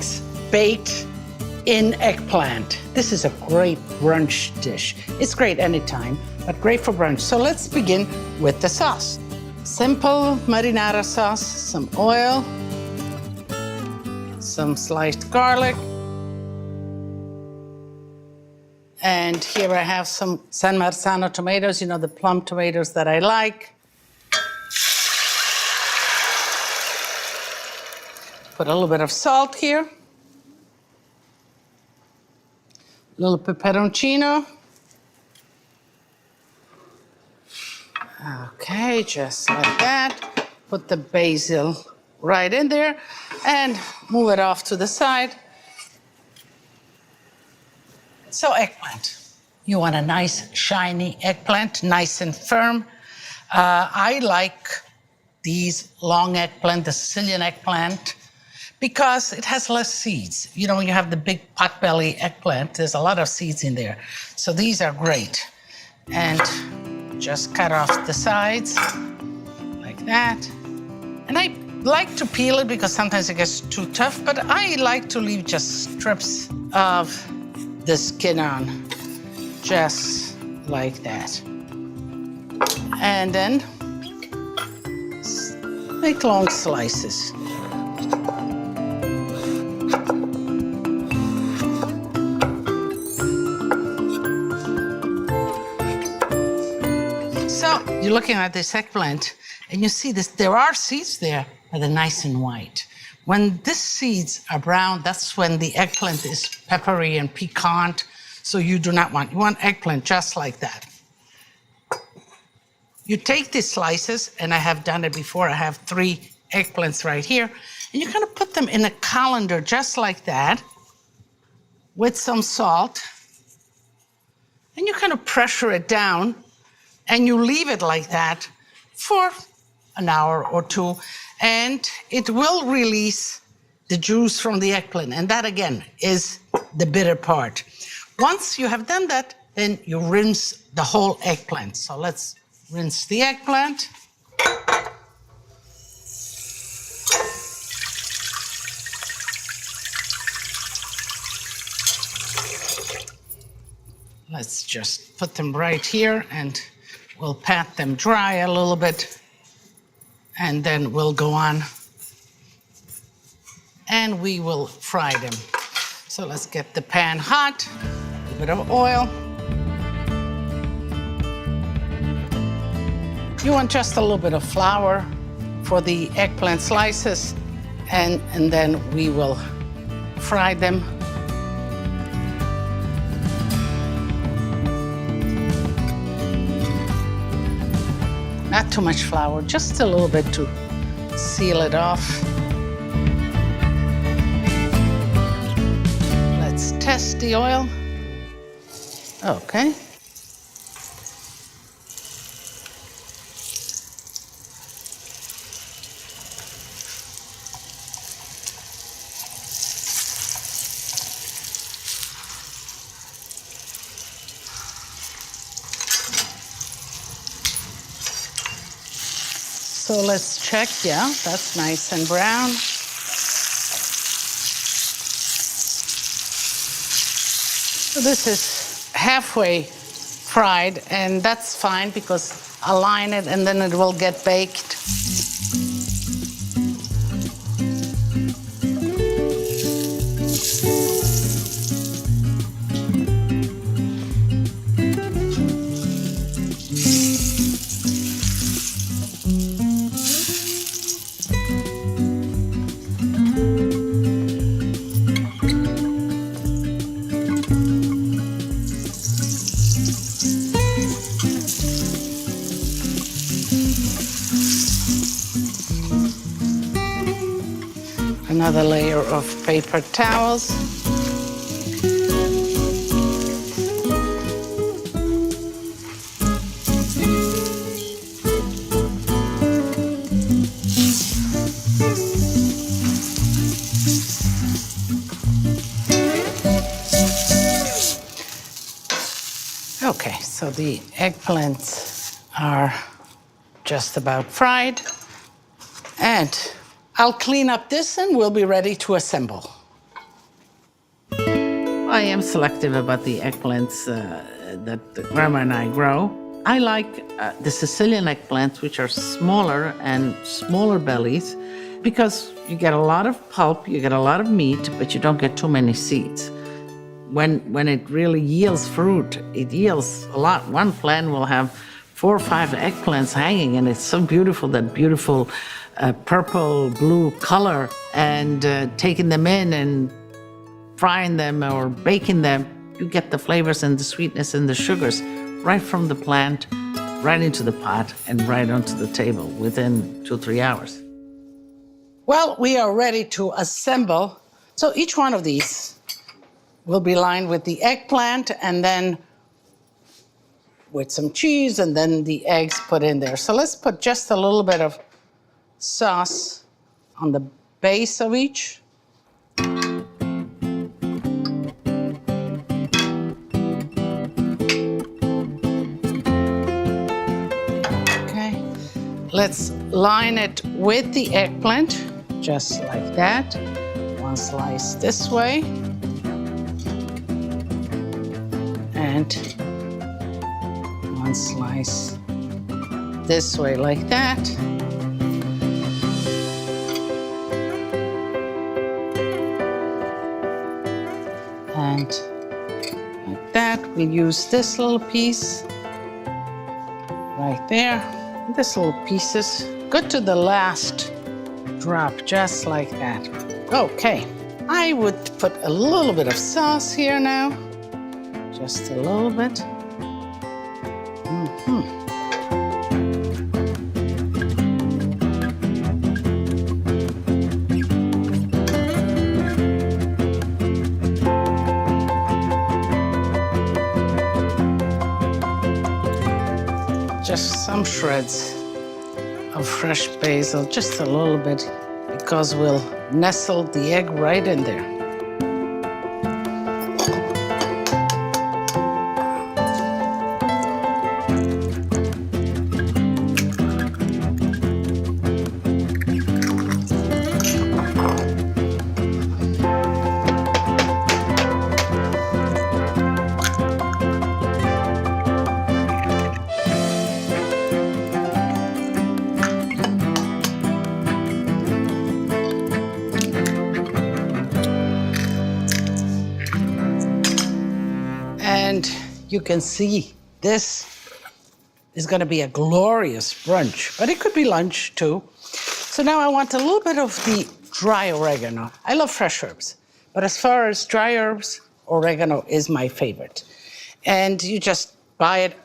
eggs baked in eggplant. This is a great brunch dish. It's great anytime, but great for brunch. So let's begin with the sauce. Simple marinara sauce, some oil, some sliced garlic, and here I have some San Marzano tomatoes, you know, the plum tomatoes that I like. Put a little bit of salt here. A little peperoncino. Okay, just like that. Put the basil right in there and move it off to the side. So eggplant. You want a nice shiny eggplant, nice and firm. I like these long eggplant, the Sicilian eggplant, because it has less seeds. You know, when you have the big potbelly eggplant, there's a lot of seeds in there. So these are great. And just cut off the sides like that. And I like to peel it because sometimes it gets too tough, but I like to leave just strips of the skin on, just like that. And then make long slices. So you're looking at this eggplant and you see this, there are seeds there, but they're nice and white. When these seeds are brown, that's when the eggplant is peppery and piquant, so you do not want, you want eggplant just like that. You take these slices, and I have done it before, I have 3 eggplants right here, and you kind of put them in a colander just like that, with some salt, and you kind of pressure it down, and you leave it like that for an hour or 2, and it will release the juice from the eggplant. And that, again, is the bitter part. Once you have done that, then you rinse the whole eggplant. So let's rinse the eggplant. Let's just put them right here, and we'll pat them dry a little bit. And then we'll go on and we will fry them. So let's get the pan hot, a little bit of oil. You want just a little bit of flour for the eggplant slices, and then we will fry them. Not too much flour, just a little bit to seal it off. Let's test the oil. Okay. So let's check, yeah, that's nice and brown. So this is halfway fried, and that's fine because I'll line it and then it will get baked. Another layer of paper towels. Okay, so the eggplants are just about fried. And I'll clean up this and we'll be ready to assemble. I am selective about the eggplants that Grandma and I grow. I like the Sicilian eggplants, which are smaller and smaller bellies, because you get a lot of pulp, you get a lot of meat, but you don't get too many seeds. When it really yields fruit, it yields a lot. One plant will have 4 or 5 eggplants hanging, and it's so beautiful, that beautiful purple, blue color, and taking them in and frying them or baking them, you get the flavors and the sweetness and the sugars right from the plant, right into the pot, and right onto the table within 2-3 hours. Well, we are ready to assemble. So each one of these will be lined with the eggplant and then with some cheese and then the eggs put in there. So let's put just a little bit of sauce on the base of each. Okay, let's line it with the eggplant, just like that. One slice this way. And one slice this way like that. And like that, we'll use this little piece right there. This little piece is good to the last drop, just like that. Okay, I would put a little bit of sauce here now. Just a little bit. Just some shreds of fresh basil, just a little bit, because we'll nestle the egg right in there. And you can see this is going to be a glorious brunch, but it could be lunch too. So now I want a little bit of the dry oregano. I love fresh herbs, but as far as dry herbs, oregano is my favorite. And you just buy it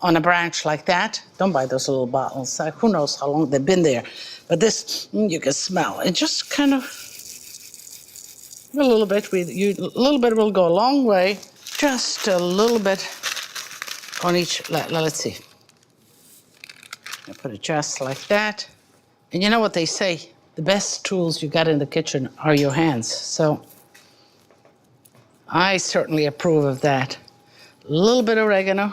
on a branch like that. Don't buy those little bottles. Who knows how long they've been there. But this, you can smell. It just kind of, a little bit will go a long way. Just a little bit on each, let's see. I put it just like that. And you know what they say, the best tools you got in the kitchen are your hands. So I certainly approve of that. A little bit of oregano.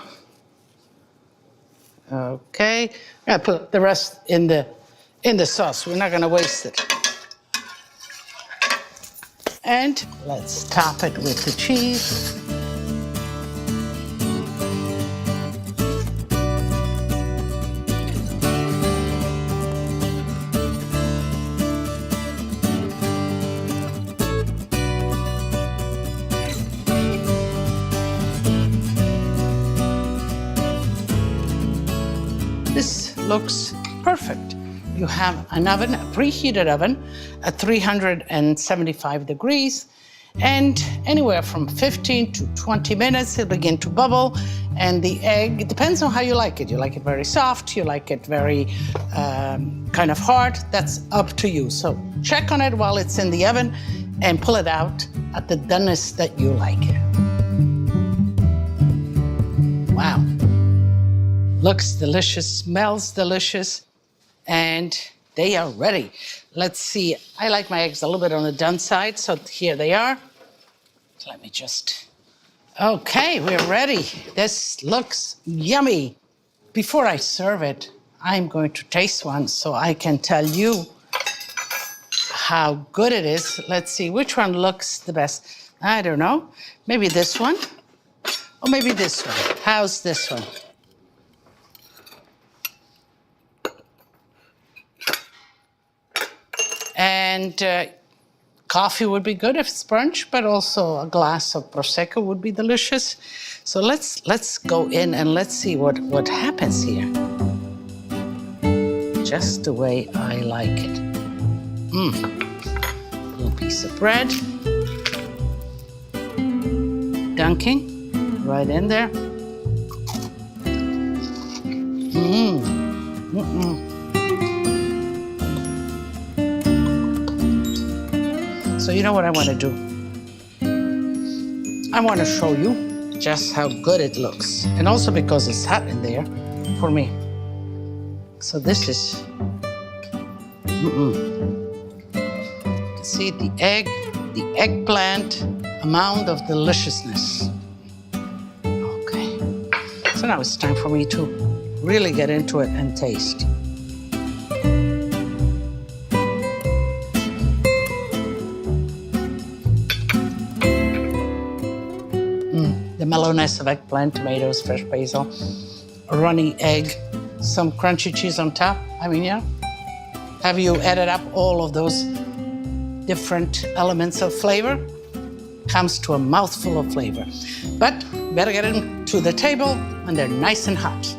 Okay, I'm gonna put the rest in the sauce. We're not gonna waste it. And let's top it with the cheese. This looks perfect. You have an oven, a preheated oven at 375 degrees, and anywhere from 15 to 20 minutes, it'll begin to bubble, and the egg, it depends on how you like it. You like it very soft, you like it very kind of hard, that's up to you. So check on it while it's in the oven and pull it out at the doneness that you like. Wow. Looks delicious, smells delicious, and they are ready. Let's see, I like my eggs a little bit on the done side, so here they are. Let me just, okay, we're ready. This looks yummy. Before I serve it, I'm going to taste one so I can tell you how good it is. Let's see, which one looks the best? I don't know. Maybe this one, or maybe this one. How's this one? And coffee would be good if it's brunch, but also a glass of Prosecco would be delicious. So let's go in and let's see what happens here. Just the way I like it. Little piece of bread. Dunking right in there. So you know what I want to do? I want to show you just how good it looks. And also because it's hot in there for me. So this is, see the egg, the eggplant, amount of deliciousness. Okay, so now it's time for me to really get into it and taste. The mellowness of eggplant, tomatoes, fresh basil, a runny egg, some crunchy cheese on top. I mean, yeah. Have you added up all of those different elements of flavor? Comes to a mouthful of flavor. But better get them to the table when they're nice and hot.